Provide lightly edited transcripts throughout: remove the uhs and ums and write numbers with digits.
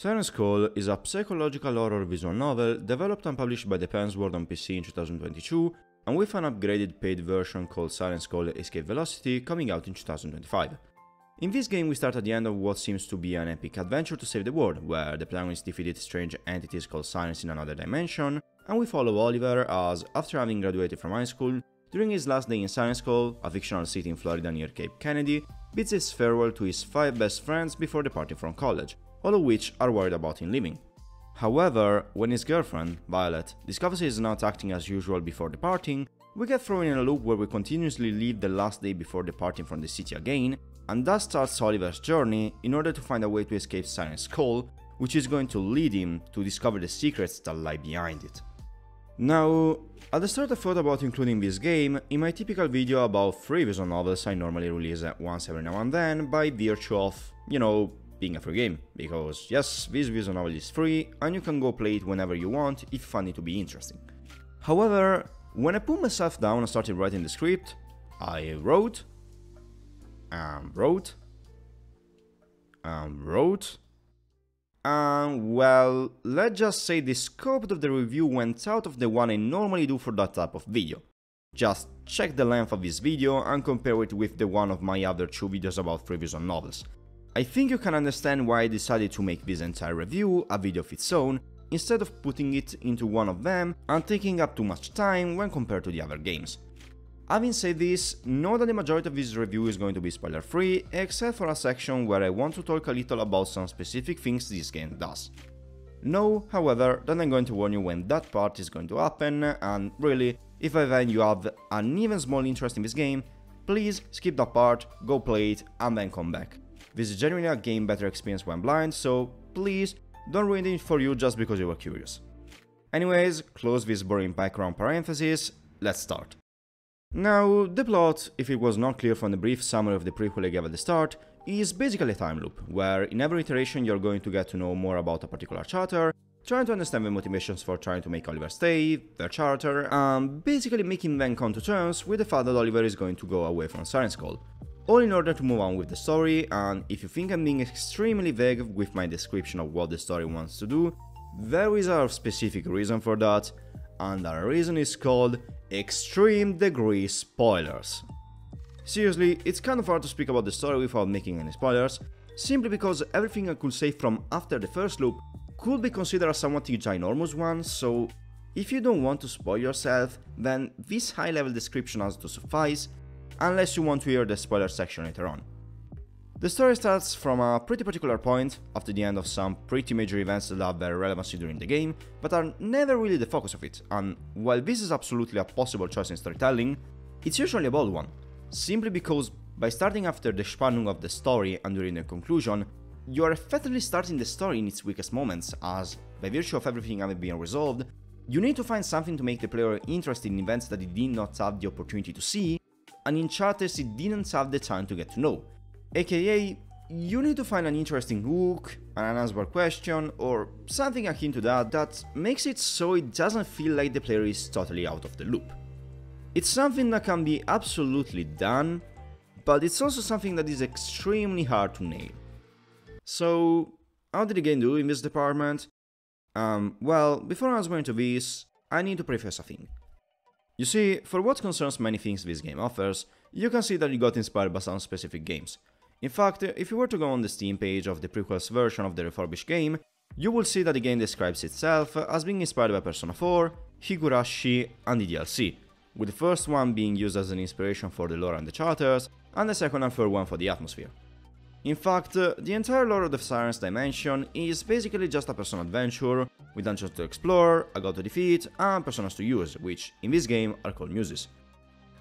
Siren's Call is a psychological horror visual novel developed and published by ThePenSword on PC in 2022, and with an upgraded paid version called Siren's Call Escape Velocity coming out in 2025. In this game we start at the end of what seems to be an epic adventure to save the world, where the protagonist defeated strange entities called Sirens in another dimension, and we follow Oliver as, after having graduated from high school, during his last day in Siren's Call, a fictional city in Florida near Cape Kennedy, bids his farewell to his 5 best friends before departing from college, all of which are worried about him leaving. However, when his girlfriend, Violet, discovers he is not acting as usual before departing, we get thrown in a loop where we continuously live the last day before departing from the city again, and thus starts Oliver's journey in order to find a way to escape Siren's Call, which is going to lead him to discover the secrets that lie behind it. Now, at the start I thought about including this game in my typical video about free visual novels I normally release once every now and then by virtue of, being a free game, because yes, this visual novel is free and you can go play it whenever you want if you find it to be interesting. However, when I put myself down and started writing the script, I wrote, and well, let's just say the scope of the review went out of the one I normally do for that type of video. Just check the length of this video and compare it with the one of my other 2 videos about free visual novels. I think you can understand why I decided to make this entire review a video of its own, instead of putting it into one of them and taking up too much time when compared to the other games. Having said this, know that the majority of this review is going to be spoiler free, except for a section where I want to talk a little about some specific things this game does. Know, however, that I'm going to warn you when that part is going to happen, and really, if by then you have an even small interest in this game, please skip that part, go play it, and then come back. This is genuinely a game better experience when blind, so please don't ruin it for you just because you were curious. Anyways, close this boring background parenthesis, let's start. Now, the plot, if it was not clear from the brief summary of the prequel I gave at the start, is basically a time loop, where in every iteration you're going to get to know more about a particular character, trying to understand the motivations for trying to make Oliver stay, their character, and basically making them come to terms with the fact that Oliver is going to go away from Siren's Call. All in order to move on with the story, and if you think I'm being extremely vague with my description of what the story wants to do, there is a specific reason for that, and that reason is called extreme degree spoilers. Seriously, it's kind of hard to speak about the story without making any spoilers, simply because everything I could say from after the first loop could be considered a somewhat ginormous one, so if you don't want to spoil yourself, then this high level description has to suffice, unless you want to hear the spoiler section later on. The story starts from a pretty particular point, after the end of some pretty major events that have their relevancy during the game, but are never really the focus of it, and while this is absolutely a possible choice in storytelling, it's usually a bold one, simply because by starting after the spannung of the story and during the conclusion, you are effectively starting the story in its weakest moments, as, by virtue of everything having been resolved, you need to find something to make the player interested in events that he did not have the opportunity to see, and in chapters he didn't have the time to get to know. AKA, you need to find an interesting hook, an unanswered question, or something akin to that makes it so it doesn't feel like the player is totally out of the loop. It's something that can be absolutely done, but it's also something that is extremely hard to nail. So, how did the game do in this department? Well, before answering to this, I need to preface a thing. You see, for what concerns many things this game offers, you can see that it got inspired by some specific games. In fact, if you were to go on the Steam page of the prequel's version of the refurbished game, you will see that the game describes itself as being inspired by Persona 4, Higurashi, and the DLC, with the first one being used as an inspiration for the lore and the characters, and the second and third one for the atmosphere. In fact, the entire lore of the Siren's dimension is basically just a Persona adventure, with dungeons to explore, a god to defeat, and personas to use, which in this game are called muses.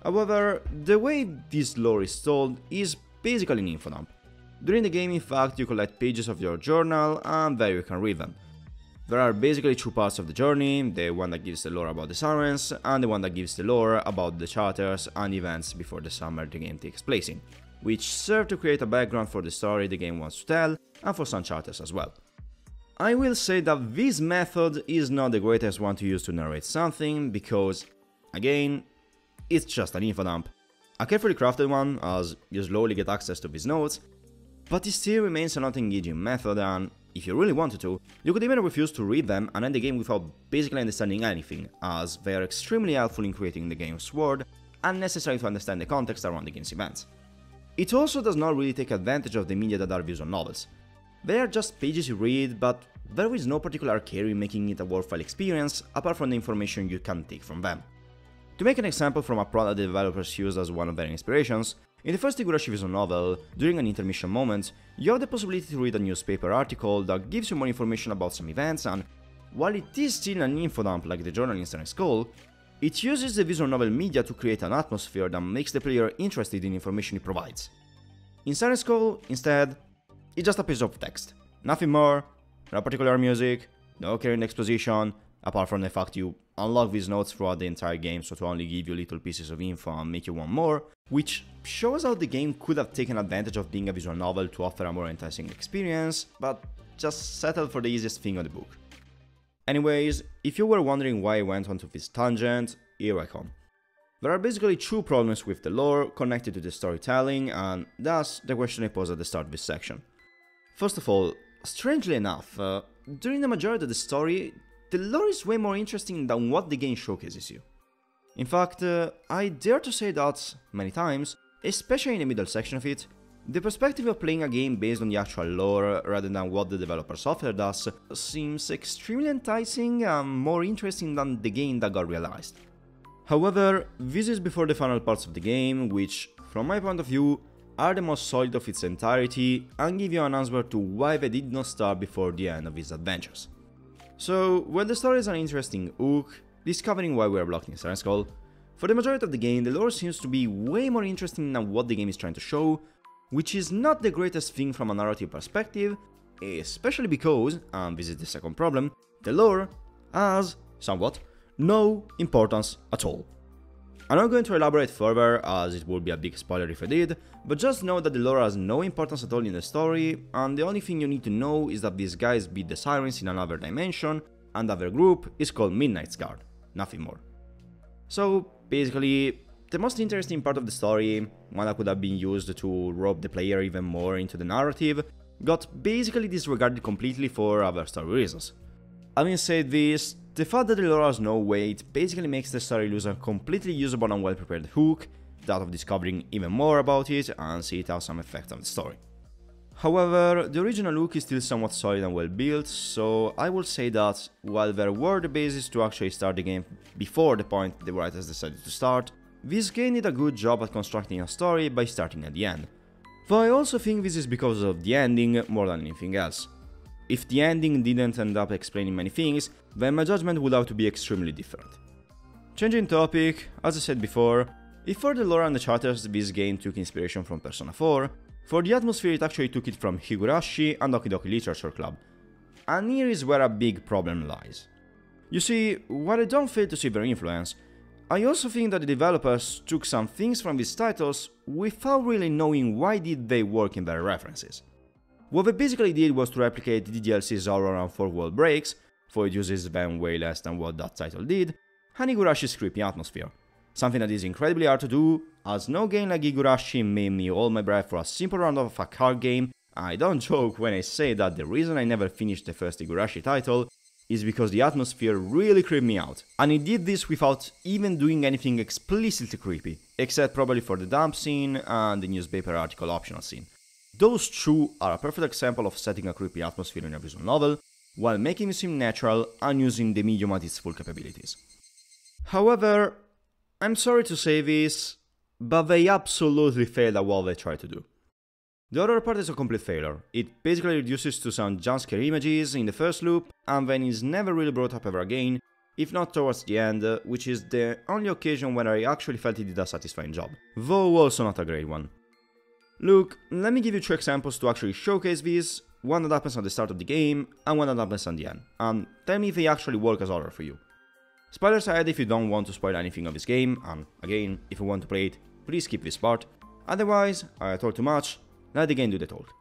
However, the way this lore is told is basically an info dump. During the game, in fact, you collect pages of your journal, and there you can read them. There are basically 2 parts of the journey, the one that gives the lore about the Sirens, and the one that gives the lore about the characters and events before the summer the game takes place in, which serve to create a background for the story the game wants to tell, and for some characters as well. I will say that this method is not the greatest one to use to narrate something, because, again, it's just an info dump. A carefully crafted one, as you slowly get access to these notes, but it still remains a not engaging method, and if you really wanted to, you could even refuse to read them and end the game without basically understanding anything, as they are extremely helpful in creating the game's world and necessary to understand the context around the game's events. It also does not really take advantage of the media that are visual novels. They are just pages you read, but there is no particular care in making it a worthwhile experience apart from the information you can take from them. To make an example from a product the developers used as one of their inspirations, in the first Higurashi visual novel, during an intermission moment, you have the possibility to read a newspaper article that gives you more information about some events, and while it is still an infodump like the journal in Siren Skull, it uses the visual novel media to create an atmosphere that makes the player interested in the information it provides. In Siren Skull, instead, it's just a piece of text. Nothing more, no particular music, no carrying exposition, apart from the fact you unlock these notes throughout the entire game, so to only give you little pieces of info and make you want more, which shows how the game could have taken advantage of being a visual novel to offer a more enticing experience, but just settled for the easiest thing on the book. Anyways, if you were wondering why I went onto this tangent, here I come. There are basically two problems with the lore connected to the storytelling, and thus the question I posed at the start of this section. First of all, strangely enough, during the majority of the story, the lore is way more interesting than what the game showcases you. In fact, I dare to say that, many times, especially in the middle section of it, the perspective of playing a game based on the actual lore rather than what the developers offered us seems extremely enticing and more interesting than the game that got realized. However, this is before the final parts of the game, which, from my point of view, are the most solid of its entirety and give you an answer to why they did not start before the end of these adventures. So, while the story is an interesting hook, discovering why we are blocked in Siren Skull, for the majority of the game the lore seems to be way more interesting than what the game is trying to show, which is not the greatest thing from a narrative perspective, especially because, and this is the second problem, the lore has, somewhat, no importance at all. I'm not going to elaborate further, as it would be a big spoiler if I did, but just know that the lore has no importance at all in the story, and the only thing you need to know is that these guys beat the Sirens in another dimension, and that their group is called Midnight's Guard, nothing more. So, basically, the most interesting part of the story, one that could have been used to rope the player even more into the narrative, got basically disregarded completely for other story reasons. Having said this, the fact that the lore has no weight basically makes the story lose a completely usable and well-prepared hook, that of discovering even more about it and see it have some effect on the story. However, the original hook is still somewhat solid and well built, so I will say that, while there were the bases to actually start the game before the point the writers decided to start, this game did a good job at constructing a story by starting at the end. Though I also think this is because of the ending more than anything else. If the ending didn't end up explaining many things, then my judgment would have to be extremely different. Changing topic, as I said before, if for the lore and the characters this game took inspiration from Persona 4, for the atmosphere it actually took it from Higurashi and Doki Doki Literature Club. And here is where a big problem lies. You see, while I don't fail to see their influence, I also think that the developers took some things from these titles without really knowing why did they work in their references. What they basically did was to replicate the DLC's horror and fourth wall breaks, for it uses them way less than what that title did, and Higurashi's creepy atmosphere. Something that is incredibly hard to do, as no game like Higurashi made me hold my breath for a simple round of a card game. I don't joke when I say that the reason I never finished the first Higurashi title is because the atmosphere really creeped me out, and it did this without even doing anything explicitly creepy, except probably for the dump scene and the newspaper article optional scene. Those two are a perfect example of setting a creepy atmosphere in a visual novel, while making it seem natural and using the medium at its full capabilities. However, I'm sorry to say this, but they absolutely failed at what they tried to do. The other part is a complete failure. It basically reduces to some jumpscare images in the first loop, and then is never really brought up ever again, if not towards the end, which is the only occasion when I actually felt it did a satisfying job, though also not a great one. Look, let me give you two examples to actually showcase this, one that happens at the start of the game, and one that happens at the end, and tell me if they actually work as horror for you. Spoilers ahead if you don't want to spoil anything of this game, and again, if you want to play it, please skip this part, otherwise, I talk too much, let the game do the talk.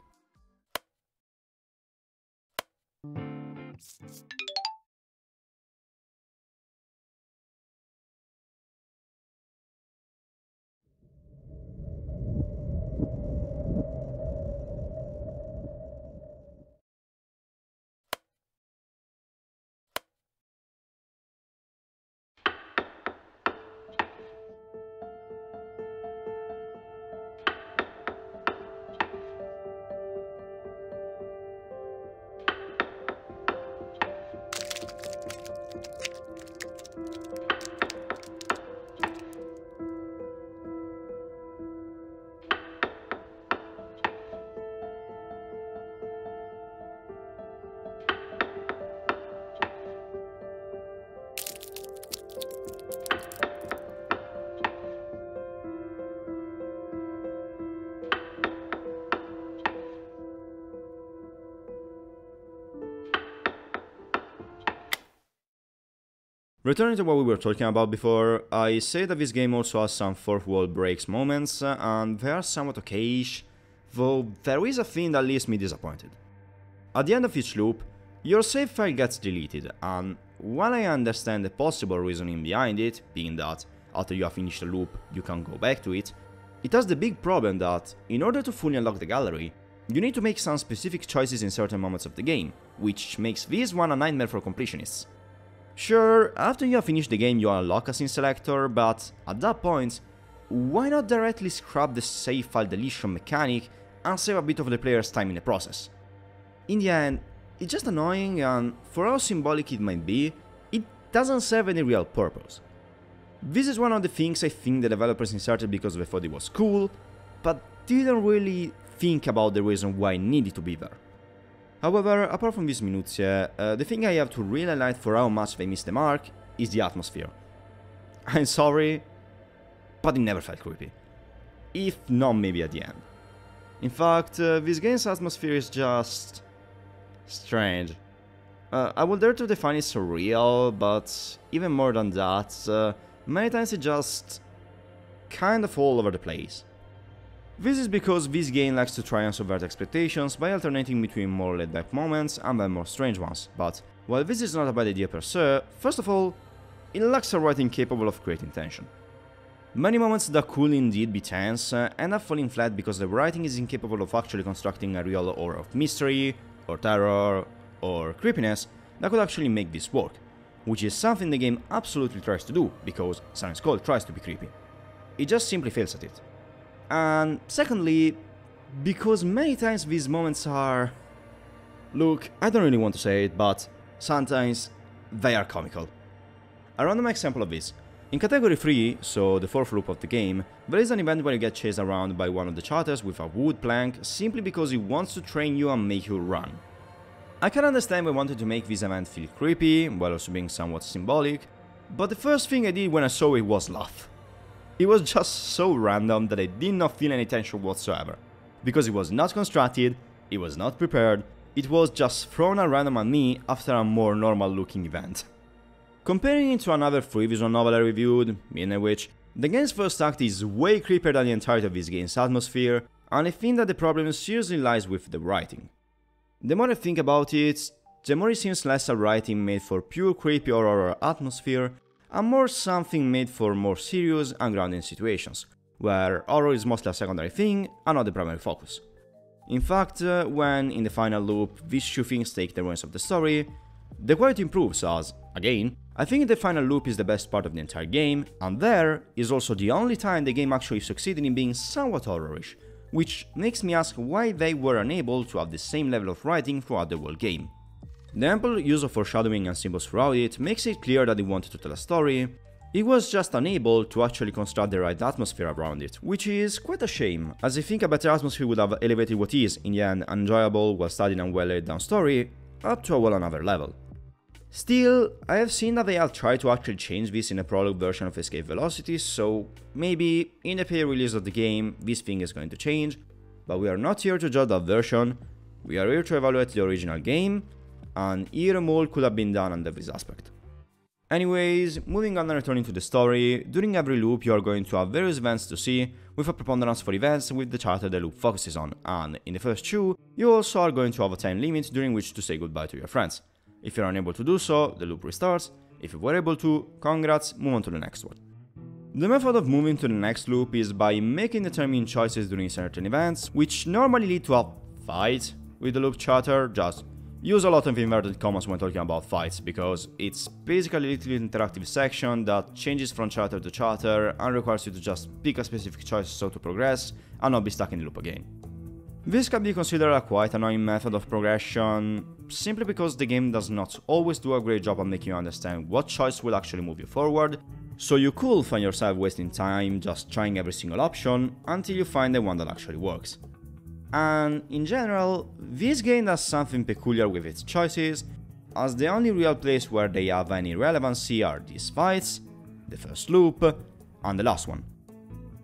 Returning to what we were talking about before, I say that this game also has some fourth wall breaks moments, and they are somewhat okayish, though there is a thing that leaves me disappointed. At the end of each loop, your save file gets deleted, and while I understand the possible reasoning behind it, being that after you have finished the loop you can go back to it, it has the big problem that, in order to fully unlock the gallery, you need to make some specific choices in certain moments of the game, which makes this one a nightmare for completionists. Sure, after you have finished the game you unlock a scene selector, but at that point, why not directly scrap the save file deletion mechanic and save a bit of the player's time in the process? In the end, it's just annoying, and for how symbolic it might be, it doesn't serve any real purpose. This is one of the things I think the developers inserted because they thought it was cool, but didn't really think about the reason why it needed to be there. However, apart from this minutiae, the thing I have to really highlight for how much they missed the mark is the atmosphere. I'm sorry, but it never felt creepy. If not maybe at the end. In fact, this game's atmosphere is just strange. I would dare to define it surreal, but even more than that, many times it's just kind of all over the place. This is because this game likes to try and subvert expectations by alternating between more laid-back moments and then more strange ones, but while this is not a bad idea per se, first of all, it lacks a writing capable of creating tension. Many moments that could indeed be tense end up falling flat because the writing is incapable of actually constructing a real aura of mystery, or terror, or creepiness that could actually make this work, which is something the game absolutely tries to do, because Siren's Call tries to be creepy. It just simply fails at it. And secondly, because many times these moments are... Look, I don't really want to say it, but sometimes they are comical. A random example of this. In category 3, so the fourth loop of the game, there is an event where you get chased around by one of the chatters with a wood plank simply because he wants to train you and make you run. I can understand they wanted to make this event feel creepy, while also being somewhat symbolic, but the first thing I did when I saw it was laugh. It was just so random that I did not feel any tension whatsoever, because it was not constructed, it was not prepared, it was just thrown at random at me after a more normal looking event. Comparing it to another free visual novel I reviewed, in which the game's first act is way creepier than the entirety of this game's atmosphere, and I think that the problem seriously lies with the writing. The more I think about it, the more it seems less a writing made for pure creepy or horror atmosphere, and more something made for more serious and grounded situations, where horror is mostly a secondary thing and not the primary focus. In fact, when in the final loop these two things take the reins of the story, the quality improves as, again, I think the final loop is the best part of the entire game, and there is also the only time the game actually succeeded in being somewhat horrorish, which makes me ask why they were unable to have the same level of writing throughout the whole game. The ample use of foreshadowing and symbols throughout it makes it clear that it wanted to tell a story, it was just unable to actually construct the right atmosphere around it, which is quite a shame, as I think a better atmosphere would have elevated what is, in the end, an enjoyable, well-studied and well-laid down story, up to a whole another level. Still, I have seen that they have tried to actually change this in a prologue version of Escape Velocity, so maybe in the paid release of the game this thing is going to change, but we are not here to judge that version, we are here to evaluate the original game, and here more could have been done under this aspect. Anyways, moving on and returning to the story, during every loop you are going to have various events to see, with a preponderance for events with the character the loop focuses on, and in the first two, you also are going to have a time limit during which to say goodbye to your friends. If you are unable to do so, the loop restarts, if you were able to, congrats, move on to the next one. The method of moving to the next loop is by making determined choices during certain events, which normally lead to a fight with the loop character. Just use a lot of inverted commas when talking about fights, because it's basically a little interactive section that changes from character to character and requires you to just pick a specific choice so to progress and not be stuck in the loop again. This can be considered a quite annoying method of progression, simply because the game does not always do a great job of making you understand what choice will actually move you forward, so you could find yourself wasting time just trying every single option until you find the one that actually works. And in general, this game does something peculiar with its choices, as the only real place where they have any relevancy are these fights, the first loop, and the last one.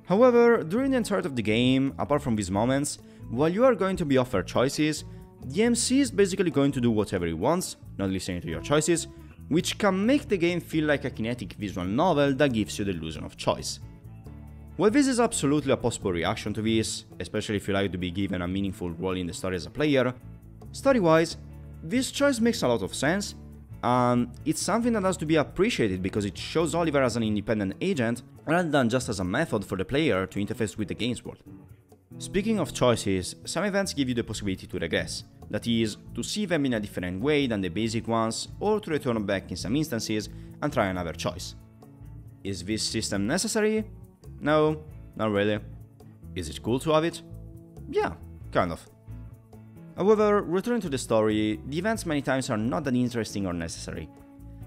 However, during the entirety of the game, apart from these moments, while you are going to be offered choices, the MC is basically going to do whatever he wants, not listening to your choices, which can make the game feel like a kinetic visual novel that gives you the illusion of choice. While this is absolutely a possible reaction to this, especially if you like to be given a meaningful role in the story as a player, story-wise, this choice makes a lot of sense, and it's something that has to be appreciated because it shows Oliver as an independent agent rather than just as a method for the player to interface with the game's world. Speaking of choices, some events give you the possibility to regress, that is, to see them in a different way than the basic ones, or to return back in some instances and try another choice. Is this system necessary? No, not really. Is it cool to have it? Yeah, kind of. However, returning to the story, the events many times are not that interesting or necessary.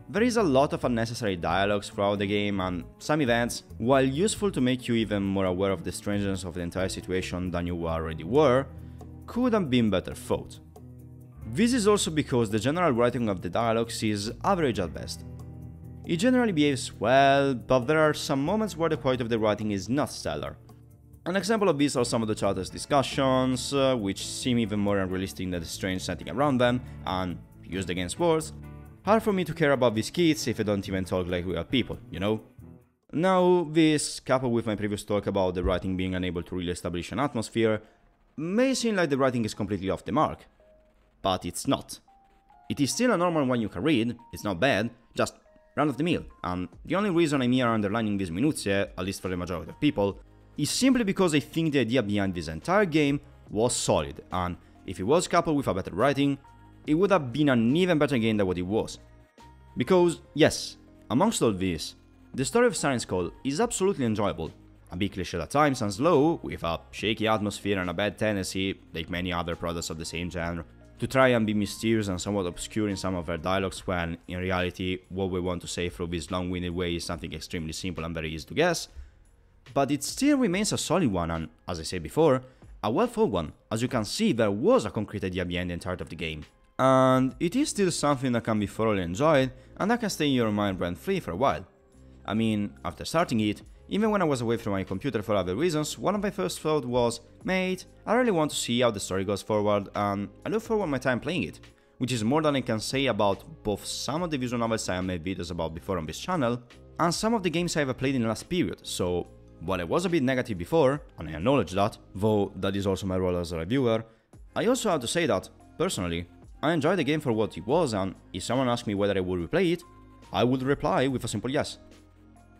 There is a lot of unnecessary dialogues throughout the game, and some events, while useful to make you even more aware of the strangeness of the entire situation than you already were, could have been better thought. This is also because the general writing of the dialogues is average at best. It generally behaves well, but there are some moments where the quality of the writing is not stellar. An example of this are some of the characters' discussions, which seem even more unrealistic than the strange setting around them, and, used against words, hard for me to care about these kids if they don't even talk like real people, you know? Now, this, coupled with my previous talk about the writing being unable to really establish an atmosphere, may seem like the writing is completely off the mark. But it's not. It is still a normal one you can read, it's not bad, just run of the mill, and the only reason I'm here underlining this minutiae, at least for the majority of people, is simply because I think the idea behind this entire game was solid, and if it was coupled with a better writing, it would have been an even better game than what it was. Because, yes, amongst all this, the story of Siren's Call is absolutely enjoyable, a bit cliche at times and slow, with a shaky atmosphere and a bad tendency, like many other products of the same genre, to try and be mysterious and somewhat obscure in some of their dialogues when, in reality, what we want to say through this long-winded way is something extremely simple and very easy to guess. But it still remains a solid one and, as I said before, a well-thought one. As you can see, there was a concrete idea behind the entirety of the game. And it is still something that can be thoroughly enjoyed and that can stay in your mind rent-free for a while. I mean, after starting it, even when I was away from my computer for other reasons, one of my first thoughts was, mate, I really want to see how the story goes forward and I look forward my time playing it, which is more than I can say about both some of the visual novels I have made videos about before on this channel and some of the games I have played in the last period, so while I was a bit negative before, and I acknowledge that, though that is also my role as a reviewer, I also have to say that, personally, I enjoyed the game for what it was, and if someone asked me whether I would replay it, I would reply with a simple yes.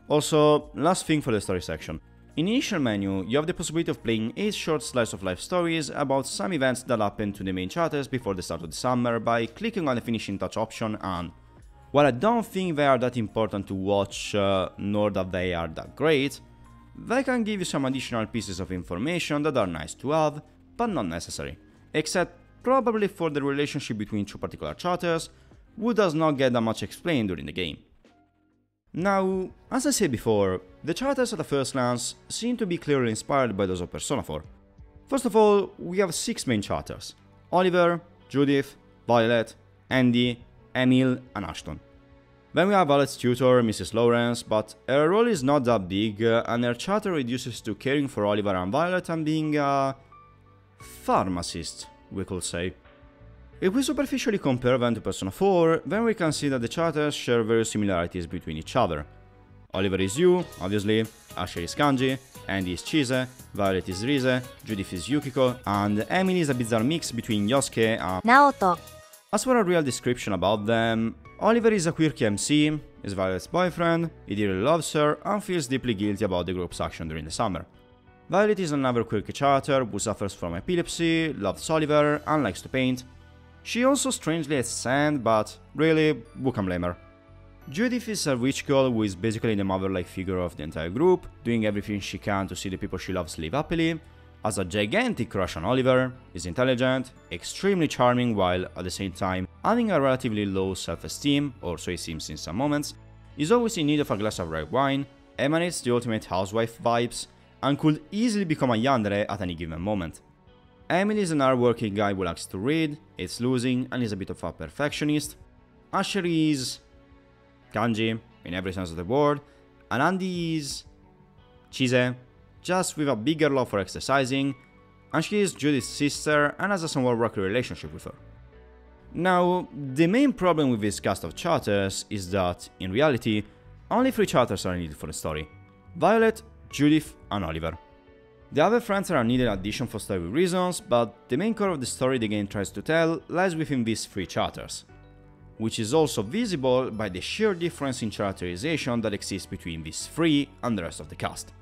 Also, last thing for the story section. In the initial menu, you have the possibility of playing 8 short slice-of-life stories about some events that happen to the main characters before the start of the summer by clicking on the finishing touch option, and while I don't think they are that important to watch, nor that they are that great, they can give you some additional pieces of information that are nice to have, but not necessary, except probably for the relationship between two particular characters, who does not get that much explained during the game. Now, as I said before, the characters at the first glance seem to be clearly inspired by those of Persona 4. First of all, we have 6 main characters: Oliver, Judith, Violet, Andy, Emil, and Ashton. Then we have Violet's tutor, Mrs. Lawrence, but her role is not that big, and her character reduces to caring for Oliver and Violet and being a pharmacist, we could say. If we superficially compare them to Persona 4, then we can see that the characters share various similarities between each other. Oliver is Yu, obviously, Asher is Kanji, Andy is Chise, Violet is Rise, Judith is Yukiko, and Emily is a bizarre mix between Yosuke and Naoto. As for a real description about them, Oliver is a quirky MC, is Violet's boyfriend, he dearly loves her, and feels deeply guilty about the group's action during the summer. Violet is another quirky character who suffers from epilepsy, loves Oliver, and likes to paint. She also strangely hates sand, but really, who can blame her? Judith is a rich girl who is basically the mother-like figure of the entire group, doing everything she can to see the people she loves live happily, has a gigantic crush on Oliver, is intelligent, extremely charming while at the same time having a relatively low self-esteem, or so it seems in some moments, is always in need of a glass of red wine, emanates the ultimate housewife vibes, and could easily become a yandere at any given moment. Emily is an hard-working guy who likes to read, hates losing, and is a bit of a perfectionist. Asher is Kanji, in every sense of the word, and Andy is Chise, just with a bigger love for exercising, and she is Judith's sister and has a somewhat rocky relationship with her. Now, the main problem with this cast of characters is that, in reality, only 3 characters are needed for the story: Violet, Judith, and Oliver. The other friends are a needed addition for story reasons, but the main core of the story the game tries to tell lies within these 3 characters, which is also visible by the sheer difference in characterization that exists between these 3 and the rest of the cast.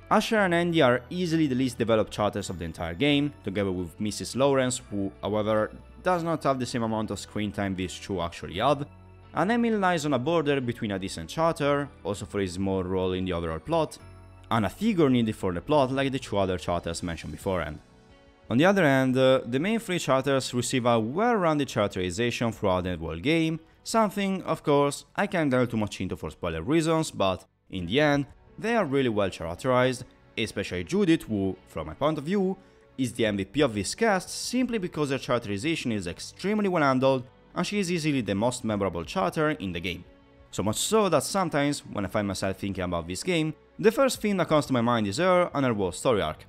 Asher and Andy are easily the least developed characters of the entire game, together with Mrs. Lawrence, who, however, does not have the same amount of screen time these 2 actually have, and Emil lies on a border between a decent character, also for his small role in the overall plot, and a figure needed for the plot like the 2 other characters mentioned beforehand. On the other hand, the main 3 characters receive a well-rounded characterization throughout the whole game, something, of course, I can't delve too much into for spoiler reasons, but in the end, they are really well characterized, especially Judith, who, from my point of view, is the MVP of this cast simply because her characterization is extremely well handled and she is easily the most memorable character in the game. So much so that sometimes, when I find myself thinking about this game, the first thing that comes to my mind is her and her whole story arc.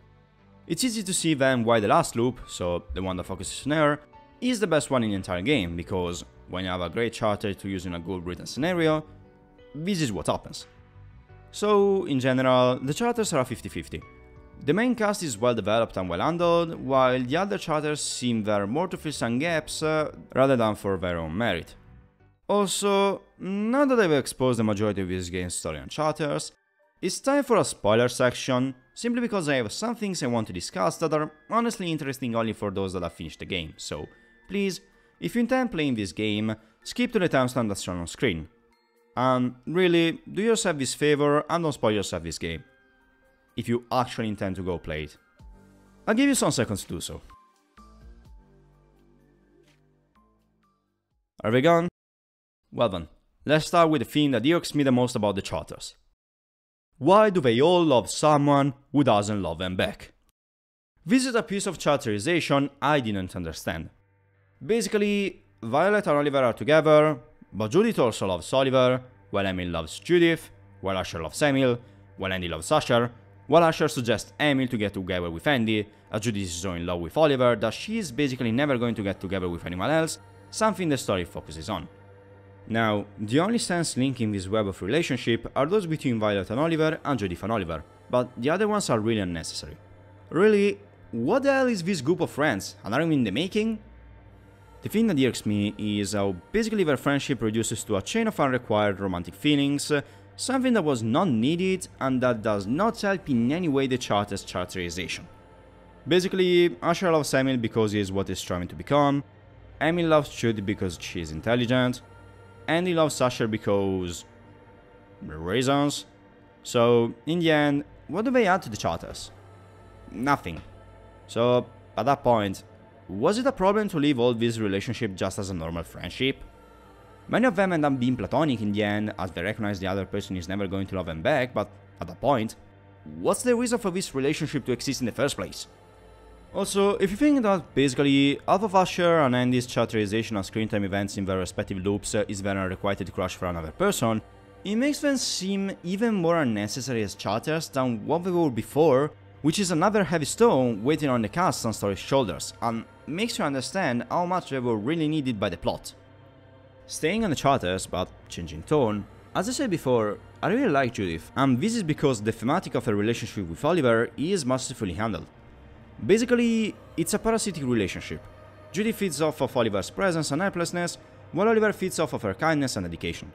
It's easy to see then why the last loop, so the one that focuses on her, is the best one in the entire game, because when you have a great character to use in a good written scenario, this is what happens. So, in general, the characters are 50-50. The main cast is well developed and well handled, while the other characters seem there more to fill some gaps rather than for their own merit. Also, now that I've exposed the majority of this game's story and characters, it's time for a spoiler section, simply because I have some things I want to discuss that are honestly interesting only for those that have finished the game, so please, if you intend playing this game, skip to the timestamp that's shown on screen. And really, do yourself this favor and don't spoil yourself this game, if you actually intend to go play it. I'll give you some seconds to do so. Are we gone? Well then, let's start with the thing that irks me the most about the characters. Why do they all love someone who doesn't love them back? This is a piece of characterization I didn't understand. Basically, Violet and Oliver are together, but Judith also loves Oliver, while Emil loves Judith, while Asher loves Emil, while Andy loves Asher, while Asher suggests Emil to get together with Andy, as Judith is so in love with Oliver that she is basically never going to get together with anyone else, something the story focuses on. Now, the only sense linking this web of relationship are those between Violet and Oliver and Judith and Oliver, but the other ones are really unnecessary. Really, what the hell is this group of friends, and are we in the making? The thing that irks me is how basically their friendship reduces to a chain of unrequired romantic feelings, something that was not needed and that does not help in any way the character's characterization. Basically, Asher loves Emil because he is what he's striving to become, Emil loves Judith because she is intelligent, Andy loves Asher because... reasons. So, in the end, what do they add to the characters? Nothing. So, at that point, was it a problem to leave all this relationship just as a normal friendship? Many of them end up being platonic in the end, as they recognize the other person is never going to love them back, but at that point, what's the reason for this relationship to exist in the first place? Also, if you think that basically half of Asher and Andy's characterization and screen time events in their respective loops is their unrequited crush for another person, it makes them seem even more unnecessary as characters than what they were before, which is another heavy stone waiting on the cast and story's shoulders, and makes you understand how much they were really needed by the plot. Staying on the characters, but changing tone, as I said before, I really like Judith, and this is because the thematic of her relationship with Oliver is masterfully handled. Basically, it's a parasitic relationship. Judith feeds off of Oliver's presence and helplessness, while Oliver feeds off of her kindness and dedication.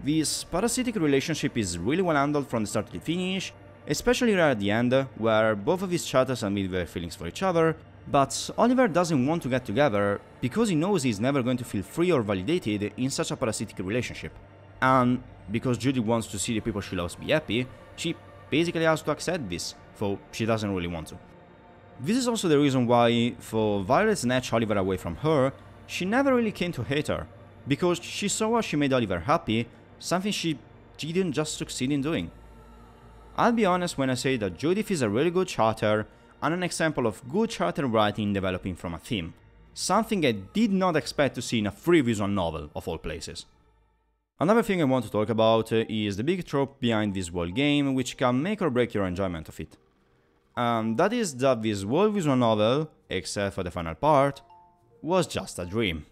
This parasitic relationship is really well handled from the start to the finish, especially right at the end, where both of his characters admit their feelings for each other, but Oliver doesn't want to get together because he knows he's never going to feel free or validated in such a parasitic relationship. And because Judy wants to see the people she loves be happy, she basically has to accept this, though she doesn't really want to. This is also the reason why, for Violet snatch Oliver away from her, she never really came to hate her, because she saw how she made Oliver happy, something she didn't just succeed in doing. I'll be honest when I say that Judith is a really good character and an example of good character writing developing from a theme, something I did not expect to see in a free visual novel of all places. Another thing I want to talk about is the big trope behind this whole game which can make or break your enjoyment of it. That is that this whole visual novel, except for the final part, was just a dream.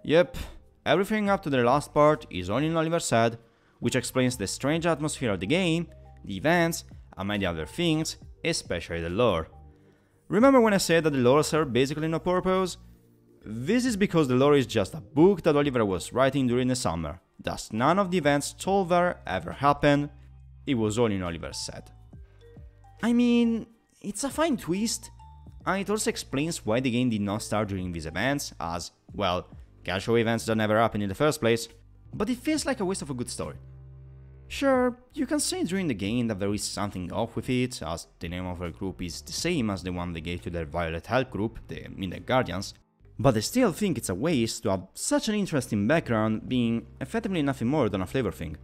Yep, everything up to the last part is all in Oliver's head, which explains the strange atmosphere of the game, the events, and many other things, especially the lore. Remember when I said that the lore served basically no purpose? This is because the lore is just a book that Oliver was writing during the summer, thus none of the events told there ever happened, it was all in Oliver's head. I mean, it's a fine twist, and it also explains why the game did not start during these events, as, well, casual events that never happened in the first place, but it feels like a waste of a good story. Sure, you can say during the game that there is something off with it, as the name of their group is the same as the one they gave to their Violet Help group, the Midnight Guardians, but I still think it's a waste to have such an interesting background being effectively nothing more than a flavor thing.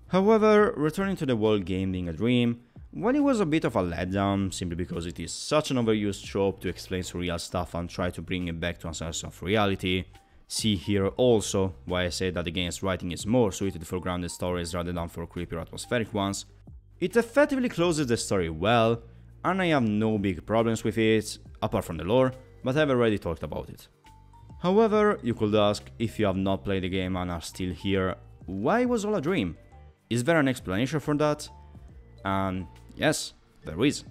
However, returning to the whole game being a dream, while it was a bit of a letdown simply because it is such an overused trope to explain surreal stuff and try to bring it back to a sense of reality, see here also why I say that the game's writing is more suited for grounded stories rather than for creepy or atmospheric ones. It effectively closes the story well, and I have no big problems with it, apart from the lore, but I've already talked about it. However, you could ask, if you have not played the game and are still here, why it was all a dream? Is there an explanation for that? And yes, there is.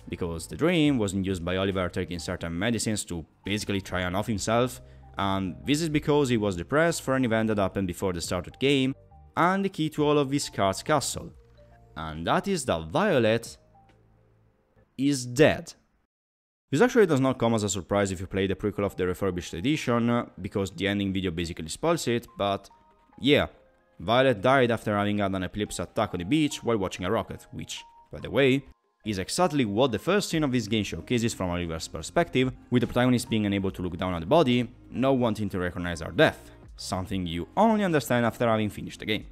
Because the dream was induced by Oliver taking certain medicines to basically try and off himself, and this is because he was depressed for an event that happened before the start of the game, and the key to all of this card's castle. And that is that Violet is dead. This actually does not come as a surprise if you play the prequel of the refurbished edition, because the ending video basically spoils it, but yeah, Violet died after having had an epilepsy attack on the beach while watching a rocket, which, by the way, is exactly what the first scene of this game showcases from Oliver's perspective, with the protagonist being unable to look down at the body, not wanting to recognize her death, something you only understand after having finished the game.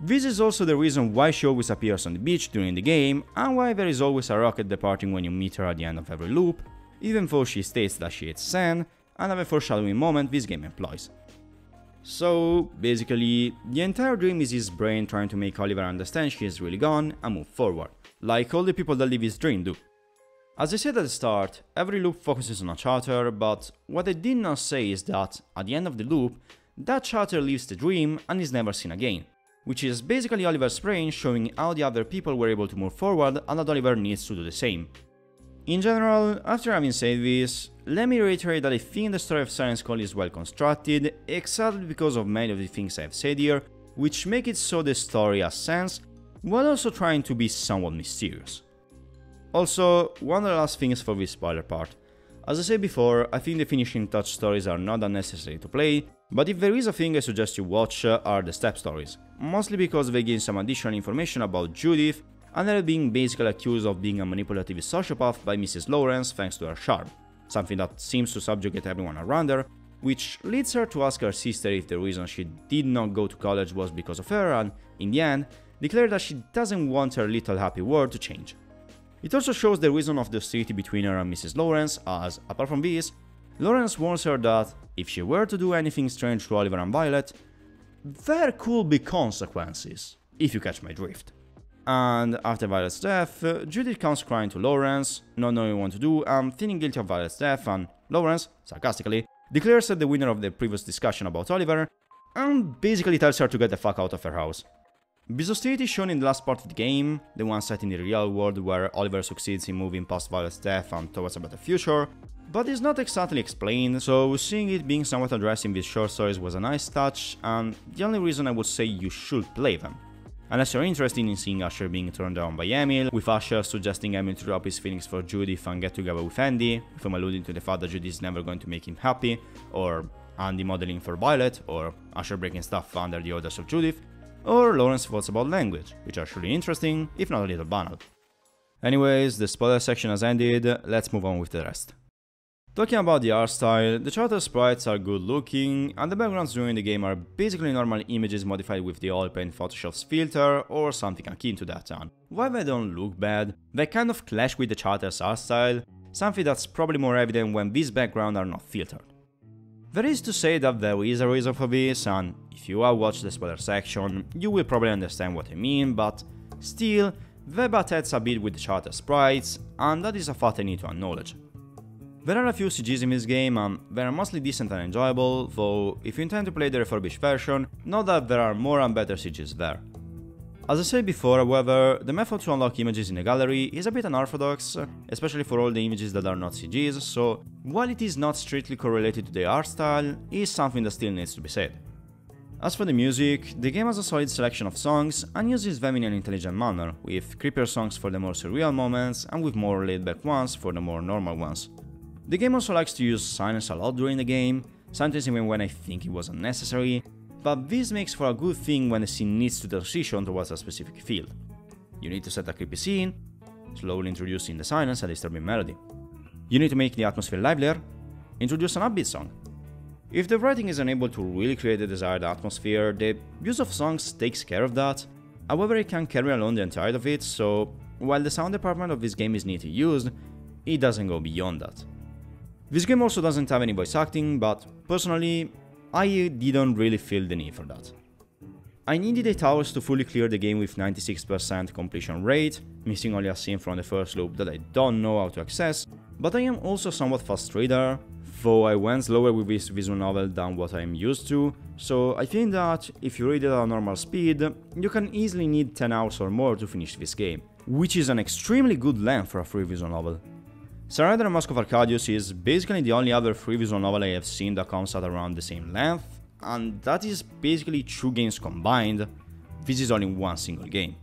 This is also the reason why she always appears on the beach during the game, and why there is always a rocket departing when you meet her at the end of every loop, even though she states that she hates sand, another foreshadowing moment this game employs. So, basically, the entire dream is his brain trying to make Oliver understand she is really gone and move forward, like all the people that live his dream do. As I said at the start, every loop focuses on a character, but what I did not say is that, at the end of the loop, that character leaves the dream and is never seen again, which is basically Oliver's brain showing how the other people were able to move forward and that Oliver needs to do the same. In general, after having said this, let me reiterate that I think the story of Siren's Call is well constructed, exactly because of many of the things I have said here, which make it so the story has sense, while also trying to be somewhat mysterious. Also, one of the last things for this spoiler part. As I said before, I think the finishing touch stories are not that necessary to play, but if there is a thing I suggest you watch are the step stories, mostly because they give some additional information about Judith and her being basically accused of being a manipulative sociopath by Mrs. Lawrence thanks to her charm, something that seems to subjugate everyone around her, which leads her to ask her sister if the reason she did not go to college was because of her and, in the end, declare that she doesn't want her little happy world to change. It also shows the reason of the hostility between her and Mrs. Lawrence, as, apart from this, Lawrence warns her that, if she were to do anything strange to Oliver and Violet, there could be consequences, if you catch my drift. And after Violet's death, Judith comes crying to Lawrence, not knowing what to do and feeling guilty of Violet's death, and Lawrence, sarcastically, declares her the winner of the previous discussion about Oliver, and basically tells her to get the fuck out of her house. This hostility is shown in the last part of the game, the one set in the real world where Oliver succeeds in moving past Violet's death and towards a better future, but is not exactly explained, so seeing it being somewhat addressed in these short stories was a nice touch, and the only reason I would say you should play them. Unless you're interested in seeing Asher being turned down by Emil, with Asher suggesting Emil to drop his feelings for Judith and get together with Andy, with him alluding to the fact that Judith is never going to make him happy, or Andy modeling for Violet, or Asher breaking stuff under the orders of Judith, or Lawrence's thoughts about language, which are surely interesting, if not a little banal. Anyways, the spoiler section has ended, let's move on with the rest. Talking about the art style, the character sprites are good looking, and the backgrounds during the game are basically normal images modified with the oil paint Photoshop's filter or something akin to that, and while they don't look bad, they kind of clash with the character's art style, something that's probably more evident when these backgrounds are not filtered. There is to say that there is a reason for this, and if you have watched the spoiler section, you will probably understand what I mean, but still, they butt heads a bit with the character sprites, and that is a fact I need to acknowledge. There are a few CGs in this game and they are mostly decent and enjoyable, though if you intend to play the refurbished version, know that there are more and better CGs there. As I said before, however, the method to unlock images in the gallery is a bit unorthodox, especially for all the images that are not CGs, so while it is not strictly correlated to the art style, it is something that still needs to be said. As for the music, the game has a solid selection of songs and uses them in an intelligent manner, with creepier songs for the more surreal moments and with more laid-back ones for the more normal ones. The game also likes to use silence a lot during the game, sometimes even when I think it was unnecessary, but this makes for a good thing when the scene needs to transition towards a specific field. You need to set a creepy scene, slowly introducing the silence and disturbing melody. You need to make the atmosphere livelier, introduce an upbeat song. If the writing is unable to really create the desired atmosphere, the use of songs takes care of that. However, it can carry along the entirety of it, so while the sound department of this game is neatly used, it doesn't go beyond that. This game also doesn't have any voice acting, but personally, I didn't really feel the need for that. I needed 8 hours to fully clear the game with 96% completion rate, missing only a scene from the first loop that I don't know how to access, but I am also somewhat fast reader, though I went slower with this visual novel than what I am used to, so I think that if you read it at a normal speed, you can easily need 10 hours or more to finish this game, which is an extremely good length for a free visual novel. Siren and Mask of Arcadius is basically the only other free visual novel I have seen that comes at around the same length, and that is basically 2 games combined. This is only one single game.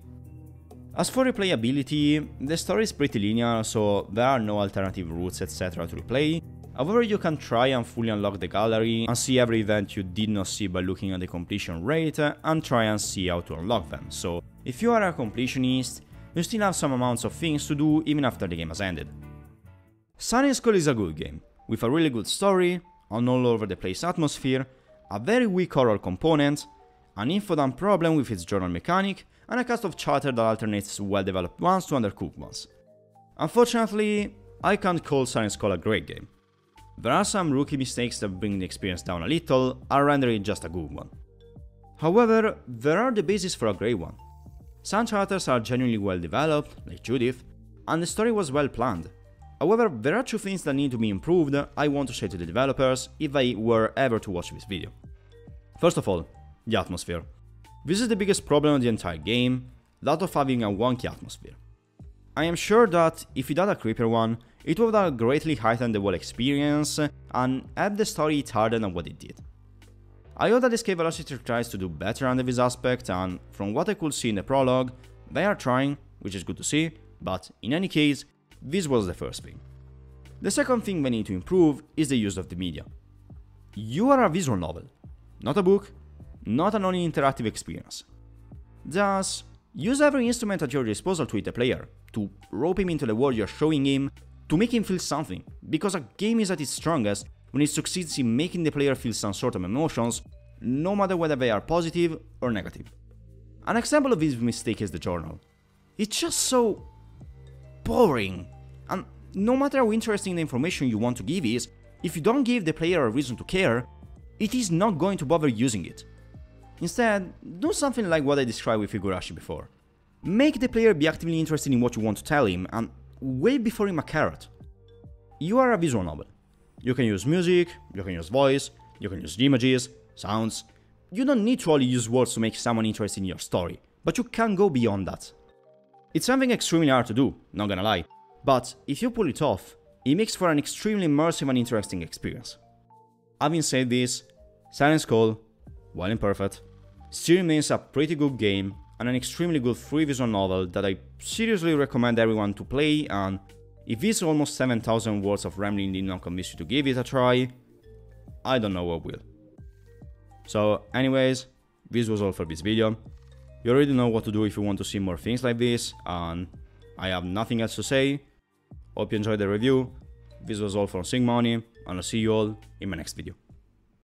As for replayability, the story is pretty linear, so there are no alternative routes etc. to replay. However, you can try and fully unlock the gallery and see every event you did not see by looking at the completion rate and try and see how to unlock them, so if you are a completionist, you still have some amounts of things to do even after the game has ended. Siren is a good game, with a really good story, an all over the place atmosphere, a very weak horror component, an infodump problem with its journal mechanic, and a cast of chatter that alternates well developed ones to undercooked ones. Unfortunately, I can't call Siren a great game. There are some rookie mistakes that bring the experience down a little and render it just a good one. However, there are the basis for a great one. Some characters are genuinely well developed, like Judith, and the story was well planned. However, there are 2 things that need to be improved I want to say to the developers if they were ever to watch this video. First of all, the atmosphere. This is the biggest problem of the entire game, that of having a wonky atmosphere. I am sure that if it had a creepier one, it would have greatly heightened the whole experience and helped the story hit harder than what it did. I hope that Escape Velocity tries to do better under this aspect, and from what I could see in the prologue, they are trying, which is good to see, but in any case, this was the first thing. The second thing we need to improve is the use of the media. You are a visual novel, not a book, not an only interactive experience. Thus, use every instrument at your disposal to hit a player, to rope him into the world you're showing him, to make him feel something, because a game is at its strongest when it succeeds in making the player feel some sort of emotions, no matter whether they are positive or negative. An example of this mistake is the journal. It's just so boring, and no matter how interesting the information you want to give is, if you don't give the player a reason to care, it is not going to bother using it. Instead, do something like what I described with Higurashi before. Make the player be actively interested in what you want to tell him, and wait before him a carrot. You are a visual novel. You can use music, you can use voice, you can use images, sounds. You don't need to only use words to make someone interested in your story, but you can go beyond that. It's something extremely hard to do, not gonna lie, but if you pull it off, it makes for an extremely immersive and interesting experience. Having said this, Siren, while imperfect, still remains a pretty good game and an extremely good free visual novel that I seriously recommend everyone to play, and if this almost 7,000 words of rambling did not convince you to give it a try, I don't know what will. So anyways, this was all for this video. You already know what to do if you want to see more things like this, and I have nothing else to say. Hope you enjoyed the review. This was all from SigmaOni, and I'll see you all in my next video.